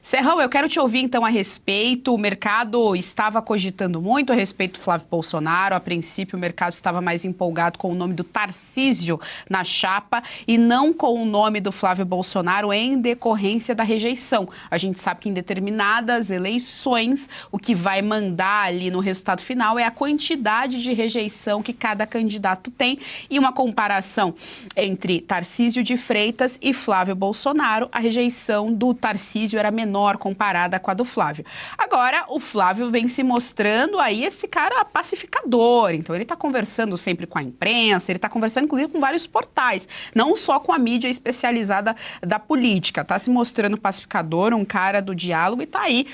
Serrão, eu quero te ouvir então a respeito. O mercado estava cogitando muito a respeito do Flávio Bolsonaro. A princípio, o mercado estava mais empolgado com o nome do Tarcísio na chapa e não com o nome do Flávio Bolsonaro em decorrência da rejeição. A gente sabe que em determinadas eleições, o que vai mandar ali no resultado final é a quantidade de rejeição que cada candidato tem. E uma comparação entre Tarcísio de Freitas e Flávio Bolsonaro, a rejeição do Tarcísio era menor comparada com a do Flávio. Agora, o Flávio vem se mostrando aí esse cara pacificador, então ele está conversando sempre com a imprensa, ele está conversando inclusive com vários portais, não só com a mídia especializada da política, está se mostrando pacificador, um cara do diálogo e está aí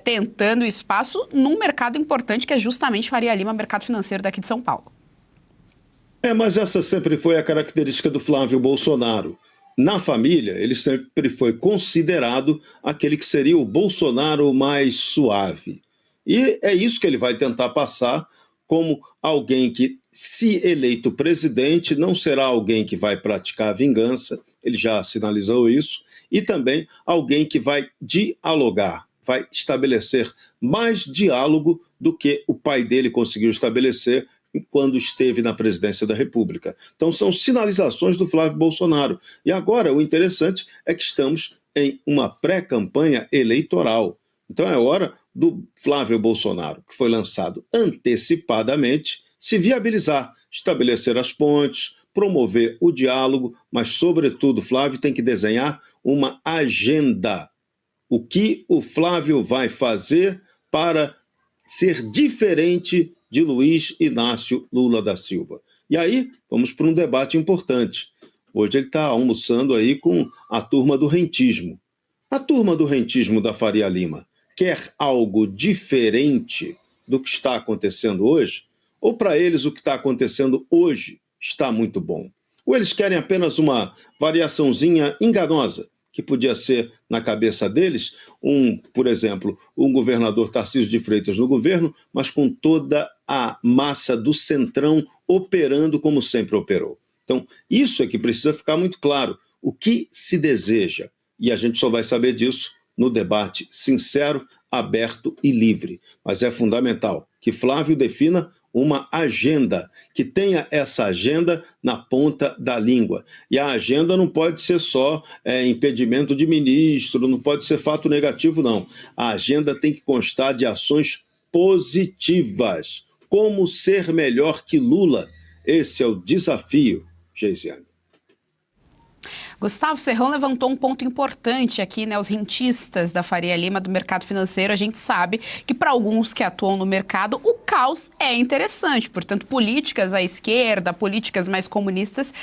tentando espaço num mercado importante que é justamente Faria Lima, mercado financeiro daqui de São Paulo. Mas essa sempre foi a característica do Flávio Bolsonaro. Na família, ele sempre foi considerado aquele que seria o Bolsonaro mais suave. E é isso que ele vai tentar passar como alguém que, se eleito presidente, não será alguém que vai praticar vingança, ele já sinalizou isso, e também alguém que vai dialogar, vai estabelecer mais diálogo do que o pai dele conseguiu estabelecer quando esteve na presidência da República. Então são sinalizações do Flávio Bolsonaro. E agora o interessante é que estamos em uma pré-campanha eleitoral. Então é hora do Flávio Bolsonaro, que foi lançado antecipadamente, se viabilizar, estabelecer as pontes, promover o diálogo, mas sobretudo Flávio tem que desenhar uma agenda. O que o Flávio vai fazer para ser diferente de Luiz Inácio Lula da Silva. E aí, vamos para um debate importante. Hoje ele está almoçando aí com a turma do rentismo. A turma do rentismo da Faria Lima quer algo diferente do que está acontecendo hoje? Ou para eles o que está acontecendo hoje está muito bom? Ou eles querem apenas uma variaçãozinha enganosa, que podia ser, na cabeça deles, por exemplo, um governador Tarcísio de Freitas no governo, mas com toda a massa do centrão operando como sempre operou. Então, isso é que precisa ficar muito claro. O que se deseja? E a gente só vai saber disso no debate sincero, aberto e livre. Mas é fundamental que Flávio defina uma agenda, que tenha essa agenda na ponta da língua. E a agenda não pode ser só impedimento de ministro, não pode ser fato negativo, não. A agenda tem que constar de ações positivas. Como ser melhor que Lula? Esse é o desafio, Geisiane. Gustavo Serrão levantou um ponto importante aqui, né? Os rentistas da Faria Lima do mercado financeiro, a gente sabe que para alguns que atuam no mercado, o caos é interessante. Portanto, políticas à esquerda, políticas mais comunistas,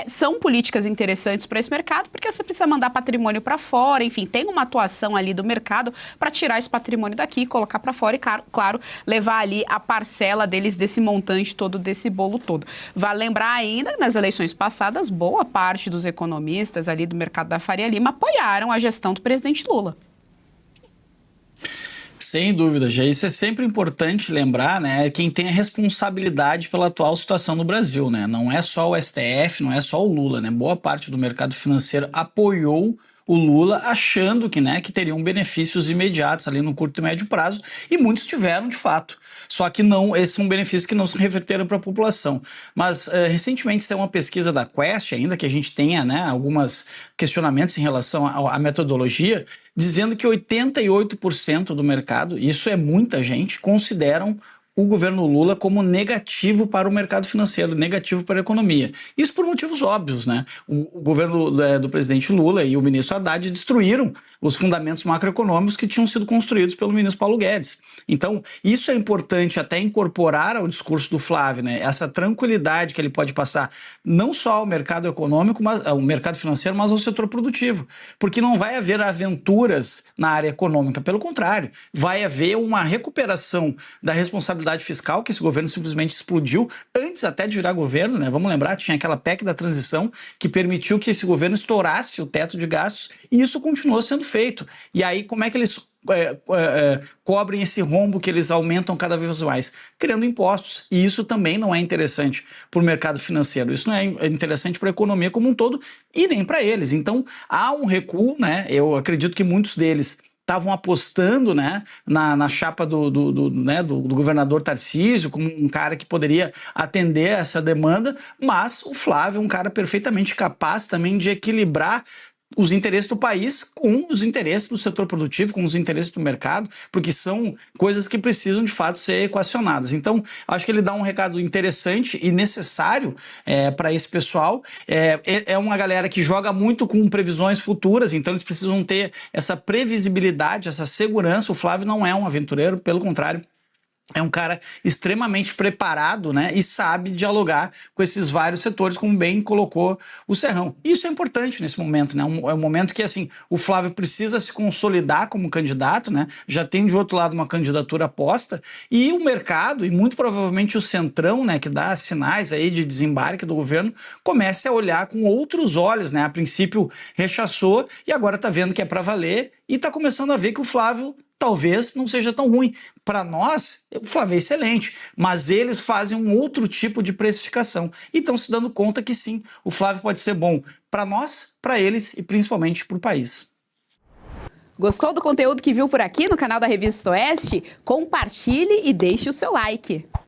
são políticas interessantes para esse mercado, porque você precisa mandar patrimônio para fora, enfim, tem uma atuação ali do mercado para tirar esse patrimônio daqui, colocar para fora e, claro, levar ali a parcela deles desse montante todo, desse bolo todo. Vale lembrar ainda, nas eleições passadas, boa parte dos economistas ali do mercado da Faria Lima apoiaram a gestão do presidente Lula. Sem dúvida, já isso é sempre importante lembrar, né, quem tem a responsabilidade pela atual situação no Brasil, né? Não é só o STF, não é só o Lula, né? Boa parte do mercado financeiro apoiou o Lula achando que teriam benefícios imediatos ali no curto e médio prazo, e muitos tiveram de fato. Só que não, esses são benefícios que não se reverteram para a população. Mas recentemente saiu uma pesquisa da Quest, ainda que a gente tenha alguns questionamentos em relação à metodologia, dizendo que 88% do mercado, isso é muita gente, consideram o governo Lula como negativo para o mercado financeiro, negativo para a economia. Isso por motivos óbvios, né? O governo do presidente Lula e o ministro Haddad destruíram os fundamentos macroeconômicos que tinham sido construídos pelo ministro Paulo Guedes. Então, isso é importante até incorporar ao discurso do Flávio, né? Essa tranquilidade que ele pode passar não só ao mercado econômico, mas ao mercado financeiro, mas ao setor produtivo. Porque não vai haver aventuras na área econômica, pelo contrário, vai haver uma recuperação da responsabilidade fiscal, que esse governo simplesmente explodiu antes até de virar governo, né? Vamos lembrar, tinha aquela PEC da transição que permitiu que esse governo estourasse o teto de gastos, e isso continuou sendo feito. E aí, como é que eles cobrem esse rombo que eles aumentam cada vez mais? Criando impostos. E isso também não é interessante para o mercado financeiro. Isso não é interessante para a economia como um todo e nem para eles. Então, há um recuo, né? Eu acredito que muitos deles estavam apostando, né, na chapa do governador Tarcísio, como um cara que poderia atender essa demanda, mas o Flávio é um cara perfeitamente capaz também de equilibrar os interesses do país com os interesses do setor produtivo, com os interesses do mercado, porque são coisas que precisam de fato ser equacionadas. Então, acho que ele dá um recado interessante e necessário para esse pessoal. É uma galera que joga muito com previsões futuras, então eles precisam ter essa previsibilidade, essa segurança. O Flávio não é um aventureiro, pelo contrário. É um cara extremamente preparado, né, e sabe dialogar com esses vários setores, como bem colocou o Serrão. Isso é importante nesse momento, né? É um momento que, assim, o Flávio precisa se consolidar como candidato, né? Já tem de outro lado uma candidatura posta, e o mercado, e muito provavelmente o Centrão, né, que dá sinais aí de desembarque do governo, comece a olhar com outros olhos, né? A princípio rechaçou e agora tá vendo que é para valer e tá começando a ver que o Flávio talvez não seja tão ruim. Para nós, o Flávio é excelente, mas eles fazem um outro tipo de precificação e estão se dando conta que sim, o Flávio pode ser bom para nós, para eles e principalmente para o país. Gostou do conteúdo que viu por aqui no canal da Revista Oeste? Compartilhe e deixe o seu like.